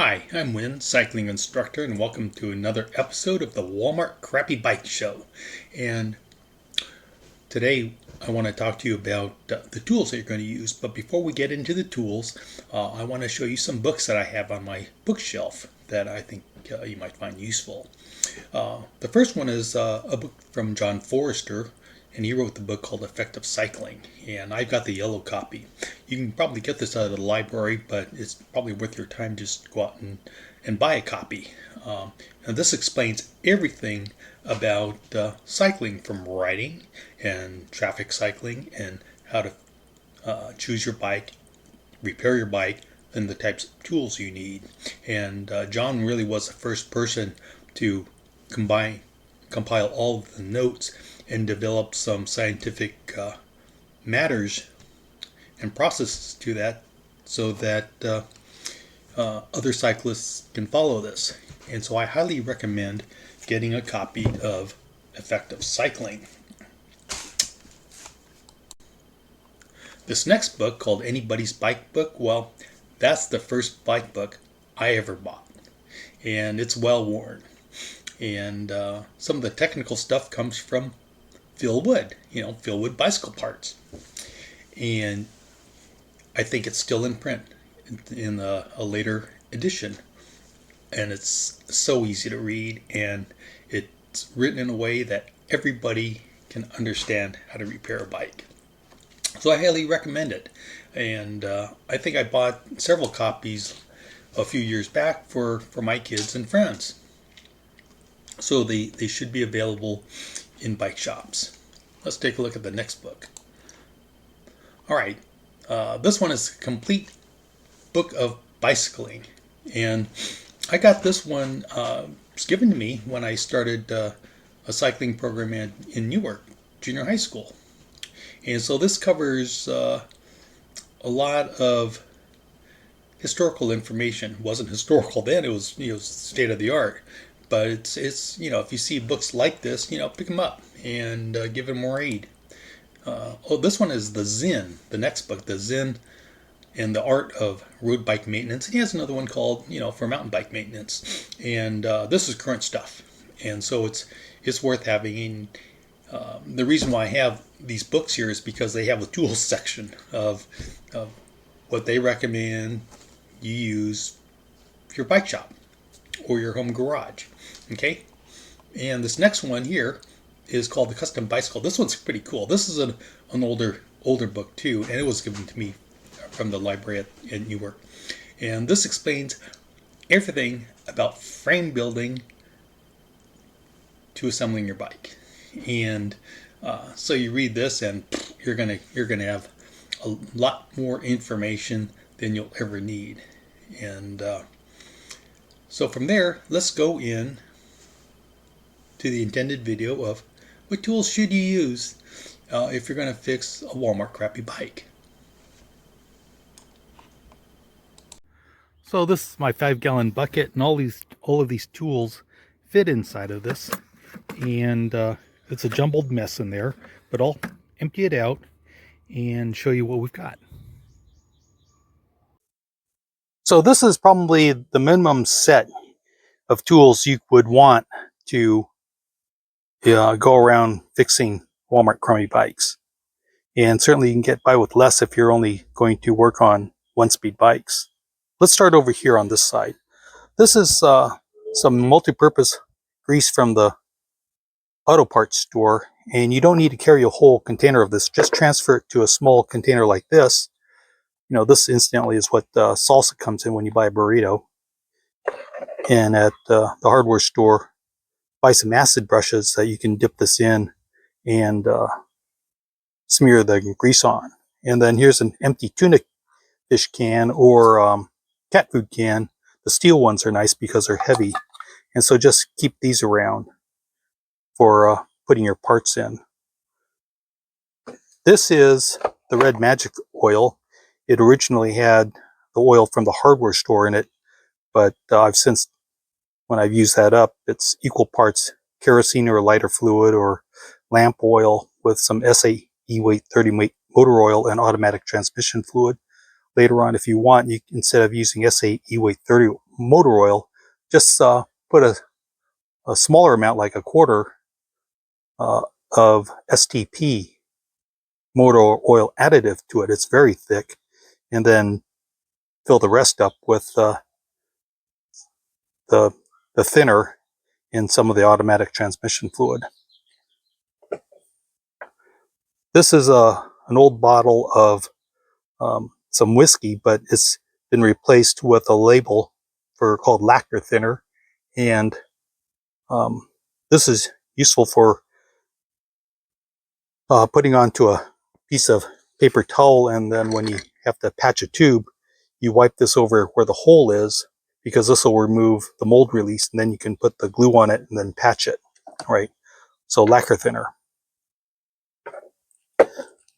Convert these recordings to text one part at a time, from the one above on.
Hi, I'm Wynn, cycling instructor, and welcome to another episode of the Walmart Crappy Bike Show. And today I want to talk to you about the tools that you're going to use. But before we get into the tools, I want to show you some books that I have on my bookshelf that I think you might find useful. The first one is a book from John Forrester, and he wrote the book called Effective Cycling, and I've got the yellow copy. You can probably get this out of the library, but it's probably worth your time just to go out and buy a copy. And this explains everything about cycling, from riding and traffic cycling, and how to choose your bike, repair your bike, and the types of tools you need. And John really was the first person to compile all of the notes and develop some scientific matters and processes to that, so that other cyclists can follow this. And so I highly recommend getting a copy of Effective Cycling. This next book, called Anybody's Bike Book, well, that's the first bike book I ever bought, and it's well worn. And some of the technical stuff comes from Phil Wood, Phil Wood bicycle parts. And I think it's still in print in a later edition. And it's so easy to read, and it's written in a way that everybody can understand how to repair a bike. So I highly recommend it. And I think I bought several copies a few years back for my kids and friends. So they should be available in bike shops. Let's take a look at the next book. All right, this one is a complete book of bicycling, and I got this one. It's given to me when I started a cycling program in Newark Junior High School, and so this covers a lot of historical information. It wasn't historical then; it was state of the art. But it's if you see books like this, pick them up and give them more aid. This one is the Zen, the next book, the Zen and the Art of Road Bike Maintenance. And he has another one called, for mountain bike maintenance. And this is current stuff, and so it's worth having. And the reason why I have these books here is because they have a tools section of what they recommend you use for your bike shop or your home garage. Okay, and this next one here is called the Custom Bicycle. This one's pretty cool. This is an older book too, and it was given to me from the library at Newark. And this explains everything about frame building to assembling your bike. And so you read this, and you're gonna have a lot more information than you'll ever need. And so from there, let's go in to the intended video of what tools should you use if you're going to fix a Walmart crappy bike. So this is my 5-gallon bucket, and all of these tools fit inside of this, and it's a jumbled mess in there, but I'll empty it out and show you what we've got. So this is probably the minimum set of tools you would want to go around fixing Walmart crummy bikes. And certainly you can get by with less if you're only going to work on one-speed bikes. Let's start over here on this side. This is some multi-purpose grease from the auto parts store, and you don't need to carry a whole container of this. Just transfer it to a small container like this. This incidentally is what salsa comes in when you buy a burrito. And at the hardware store, buy some acid brushes that you can dip this in and smear the grease on. And then here's an empty tuna fish can or cat food can. The steel ones are nice because they're heavy, and so just keep these around for putting your parts in. This is the red magic oil. It originally had the oil from the hardware store in it, but I've since, when I've used that up, it's equal parts kerosene or lighter fluid or lamp oil with some SAE weight 30 weight motor oil and automatic transmission fluid. Later on, if you want, instead of using SAE weight 30 motor oil, just put a smaller amount, like a quarter of STP motor oil additive to it. It's very thick, and then fill the rest up with the thinner and some of the automatic transmission fluid. This is an old bottle of some whiskey, but it's been replaced with a label called lacquer thinner, and this is useful for putting onto a piece of paper towel, and then when you have to patch a tube, you wipe this over where the hole is, because this will remove the mold release, and then you can put the glue on it and then patch it, right? So lacquer thinner.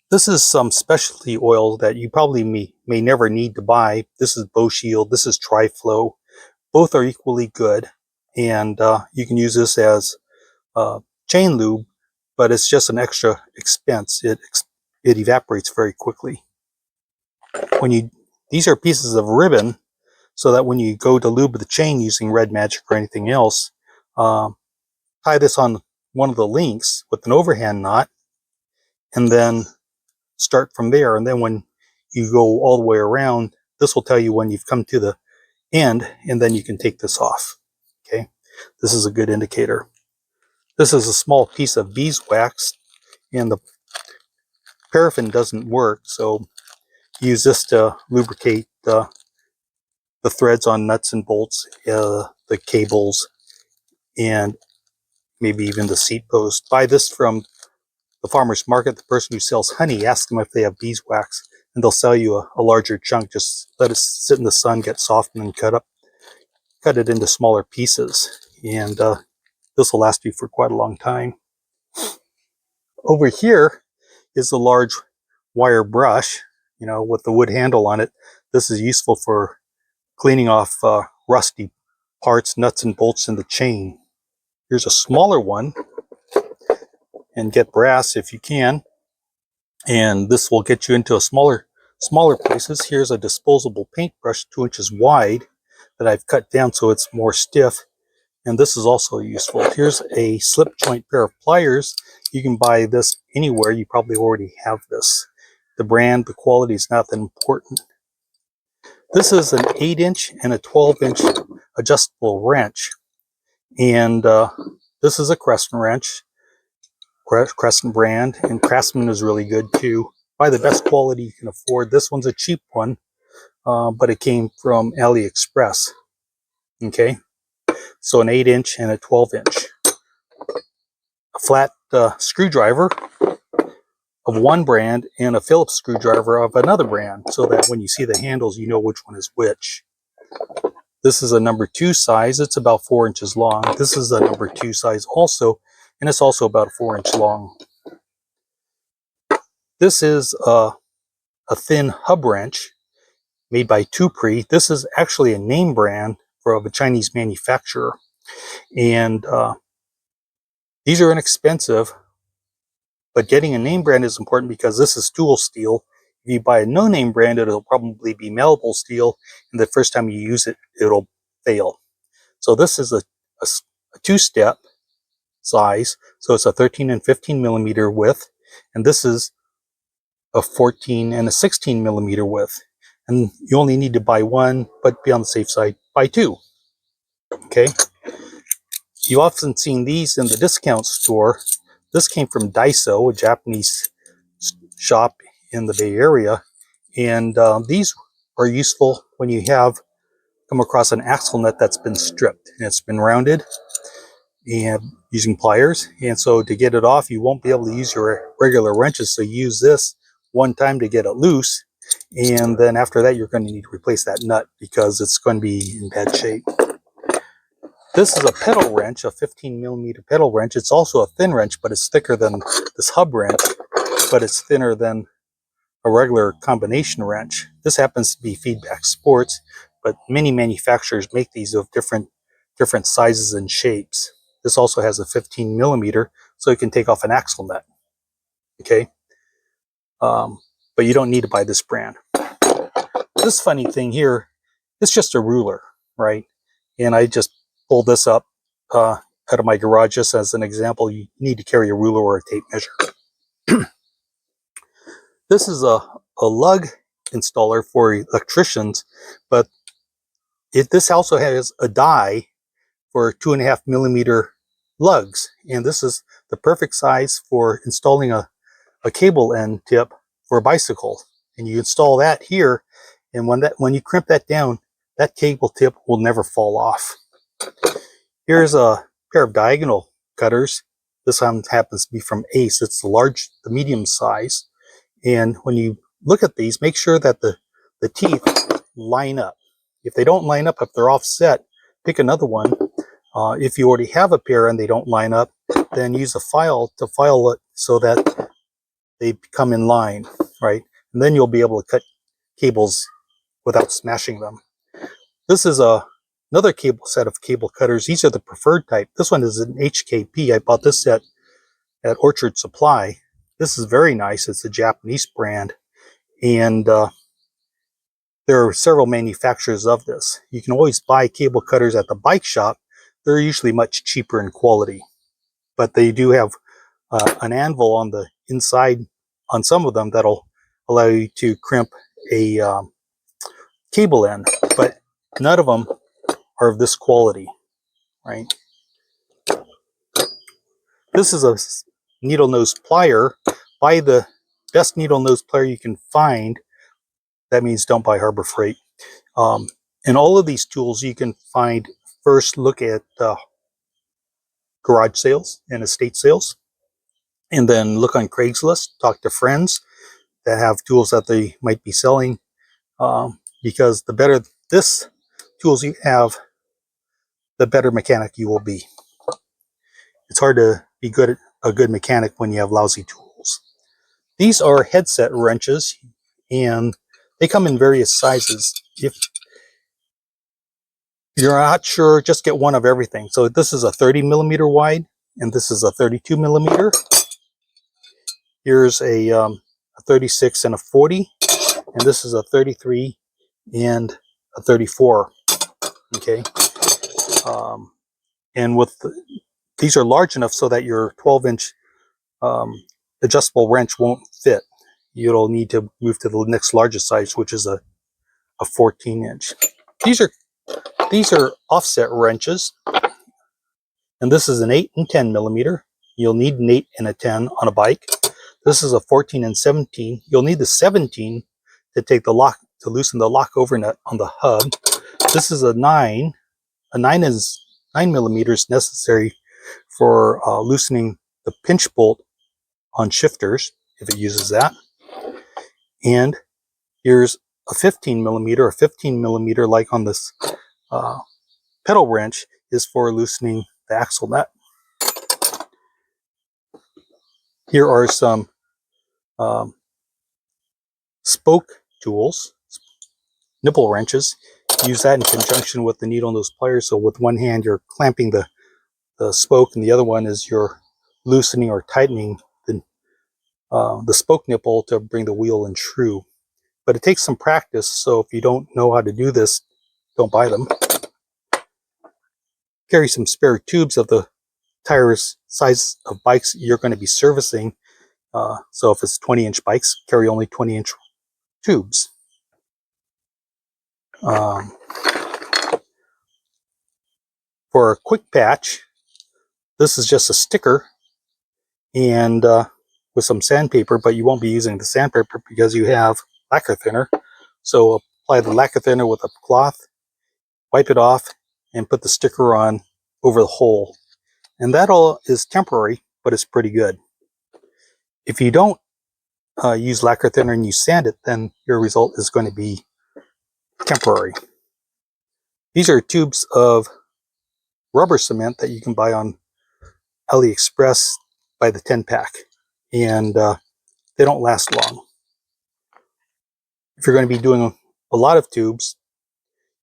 This is some specialty oil that you probably may never need to buy. This is Bow Shield, this is Tri-Flow. Both are equally good, and you can use this as chain lube, but it's just an extra expense. It evaporates very quickly. These are pieces of ribbon, so that when you go to lube the chain using Red Magic or anything else, tie this on one of the links with an overhand knot, and then start from there. And then when you go all the way around, this will tell you when you've come to the end, and then you can take this off. Okay, this is a good indicator. This is a small piece of beeswax, and the paraffin doesn't work, so use this to lubricate the threads on nuts and bolts, the cables, and maybe even the seat post. Buy this from the farmer's market. The person who sells honey, ask them if they have beeswax, and they'll sell you a larger chunk. Just let it sit in the sun, get softened, and cut it into smaller pieces, and this will last you for quite a long time. Over here is the large wire brush, with the wood handle on it. This is useful for cleaning off rusty parts, nuts and bolts in the chain. Here's a smaller one, and get brass if you can, and this will get you into a smaller places. Here's a disposable paintbrush, 2 inches wide, that I've cut down so it's more stiff, and this is also useful. Here's a slip joint pair of pliers. You can buy this anywhere. You probably already have this. The brand, the quality is not that important. This is an 8-inch and a 12-inch adjustable wrench, and this is a Crescent wrench, Crescent brand, and Craftsman is really good too. Buy the best quality you can afford. This one's a cheap one, but it came from AliExpress. Okay, so an 8-inch and a 12-inch. A flat screwdriver of one brand and a Phillips screwdriver of another brand, so that when you see the handles, you know which one is which. This is a number 2 size. It's about 4 inches long. This is a number 2 size also, and it's also about 4 inch long. This is a thin hub wrench made by Tupri. This is actually a name brand of a Chinese manufacturer, and these are inexpensive, but getting a name brand is important because this is tool steel. If you buy a no-name brand, it'll probably be malleable steel, and the first time you use it, it'll fail. So this is a 2-step size, so it's a 13 and 15 millimeter width, and this is a 14 and a 16 millimeter width. And you only need to buy one, but be on the safe side, buy 2. Okay. You often seen these in the discount store. This came from Daiso, a Japanese shop in the Bay Area, and these are useful when you come across an axle nut that's been stripped and it's been rounded, and using pliers, and so to get it off, you won't be able to use your regular wrenches, so use this one time to get it loose, and then after that you're going to need to replace that nut because it's going to be in bad shape. This is a pedal wrench, a 15 millimeter pedal wrench. It's also a thin wrench, but it's thicker than this hub wrench, but it's thinner than a regular combination wrench. This happens to be Feedback Sports, but many manufacturers make these of different sizes and shapes. This also has a 15 millimeter, so you can take off an axle nut. Okay, but you don't need to buy this brand. This funny thing here, it's just a ruler, right? and I just pulled this up out of my garage just as an example. You need to carry a ruler or a tape measure. This is a lug installer for electricians, but this also has a die for 2.5 millimeter lugs, and this is the perfect size for installing a cable end tip for a bicycle. And you install that here, and when you crimp that down, that cable tip will never fall off. Here's a pair of diagonal cutters. This one happens to be from Ace. It's the medium size. And when you look at these, make sure that the teeth line up. If they don't line up, if they're offset, pick another one. If you already have a pair and they don't line up, then use a file to file it so that they come in line, right? And then you'll be able to cut cables without smashing them. This is another set of cable cutters. These are the preferred type. This one is an HKP. I bought this at Orchard Supply. This is very nice. It's a Japanese brand, and there are several manufacturers of this. You can always buy cable cutters at the bike shop. They're usually much cheaper in quality, but they do have an anvil on the inside on some of them that'll allow you to crimp a cable end, but none of them are of this quality, right? This is a needle nose plier. Buy the best needle nose plier you can find. That means don't buy Harbor Freight. And all of these tools you can find. First, look at garage sales and estate sales, and then look on Craigslist. Talk to friends that have tools that they might be selling, because the better this tools you have, the better mechanic you will be. It's hard to be a good mechanic when you have lousy tools. These are headset wrenches, and they come in various sizes. If you're not sure, just get one of everything. So this is a 30 millimeter wide, and this is a 32 millimeter. Here's a 36 and a 40, and this is a 33 and a 34. Okay, and these are large enough so that your 12-inch adjustable wrench won't fit. You'll need to move to the next largest size, which is a 14-inch. These are offset wrenches, and this is an 8 and 10 millimeter. You'll need an 8 and a 10 on a bike. This is a 14 and 17. You'll need the 17 to take the lock, to loosen the lock over nut on the hub. This is a 9. A 9 is 9 millimeters necessary for loosening the pinch bolt on shifters, if it uses that. And here's a 15 millimeter. A 15 millimeter, like on this pedal wrench, is for loosening the axle nut. Here are some spoke tools, nipple wrenches. Use that in conjunction with the needle nose pliers. So with one hand you're clamping the spoke, and the other one is you're loosening or tightening the spoke nipple to bring the wheel in true. But it takes some practice, so if you don't know how to do this, don't buy them. Carry some spare tubes of the tires size of bikes you're going to be servicing. So if it's 20-inch bikes, carry only 20-inch tubes. For a quick patch, this is just a sticker and with some sandpaper, but you won't be using the sandpaper because you have lacquer thinner. So apply the lacquer thinner with a cloth, wipe it off, and put the sticker on over the hole. And that all is temporary, but it's pretty good. If you don't use lacquer thinner and you sand it, then your result is going to be temporary. These are tubes of rubber cement that you can buy on AliExpress by the 10-pack, and they don't last long. If you're going to be doing a lot of tubes,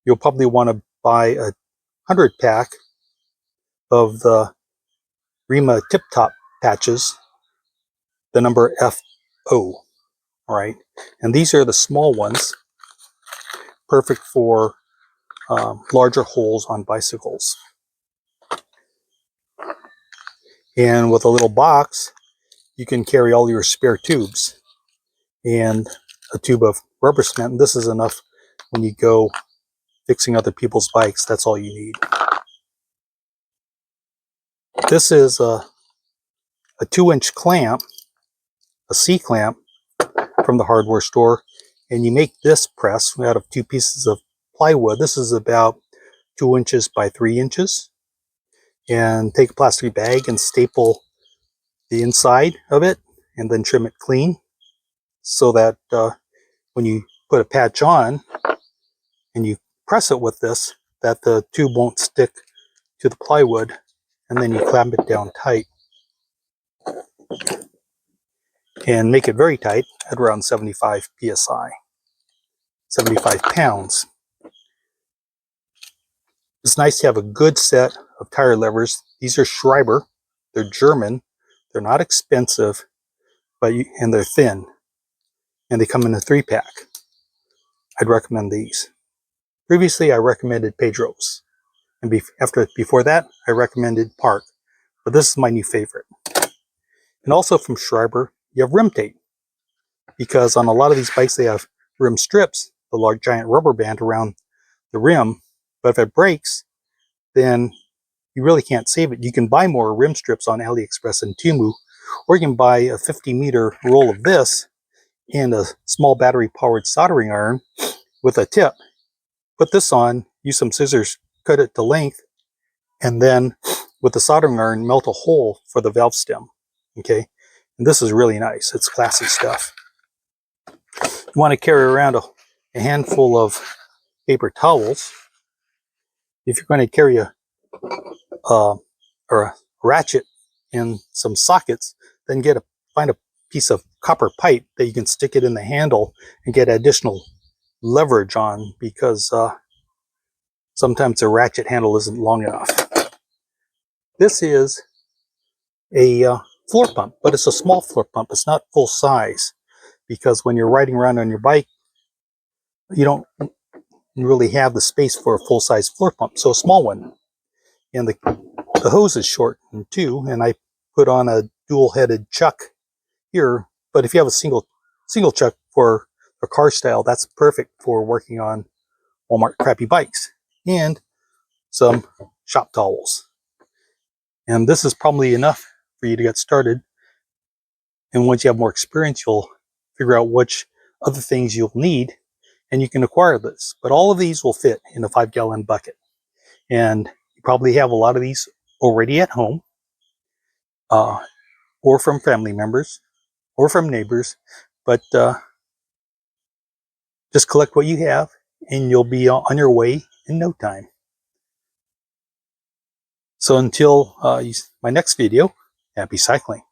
you'll probably want to buy a 100-pack of the Rima Tip Top patches, the number FO, right? And these are the small ones, perfect for larger holes on bicycles. And with a little box, you can carry all your spare tubes and a tube of rubber cement. And this is enough when you go fixing other people's bikes. That's all you need. This is a 2-inch clamp, a C-clamp from the hardware store. And you make this press out of 2 pieces of plywood. This is about 2 inches by 3 inches. And take a plastic bag and staple the inside of it and then trim it clean so that when you put a patch on and you press it with this, that the tube won't stick to the plywood, and then you clamp it down tight and make it very tight at around 75 psi, 75 pounds. It's nice to have a good set of tire levers. These are Schreiber. They're German. They're not expensive, and they're thin. And they come in a 3-pack. I'd recommend these. Previously, I recommended Pedro's. And before that, I recommended Park. But this is my new favorite. And also from Schreiber, you have rim tape. Because on a lot of these bikes, they have rim strips, the large giant rubber band around the rim. But if it breaks, then you really can't save it. You can buy more rim strips on AliExpress and Temu, or you can buy a 50-meter roll of this and a small battery-powered soldering iron with a tip. Put this on, use some scissors, cut it to length, and then with the soldering iron, melt a hole for the valve stem. Okay, and this is really nice. It's classy stuff. You want to carry around a handful of paper towels. If you're going to carry a ratchet and some sockets, then find a piece of copper pipe that you can stick it in the handle and get additional leverage on, because sometimes the ratchet handle isn't long enough. This is a floor pump, but it's a small floor pump. It's not full size, because when you're riding around on your bike, you don't really have the space for a full-size floor pump, so a small one. And the hose is short too, and I put on a dual-headed chuck here. But if you have a single chuck for a car style, that's perfect for working on Walmart crappy bikes. And some shop towels. And this is probably enough for you to get started. And once you have more experience, you'll figure out which other things you'll need, and you can acquire this. But all of these will fit in a 5-gallon bucket. And you probably have a lot of these already at home, or from family members, or from neighbors. But just collect what you have, and you'll be on your way in no time. So until my next video, happy cycling.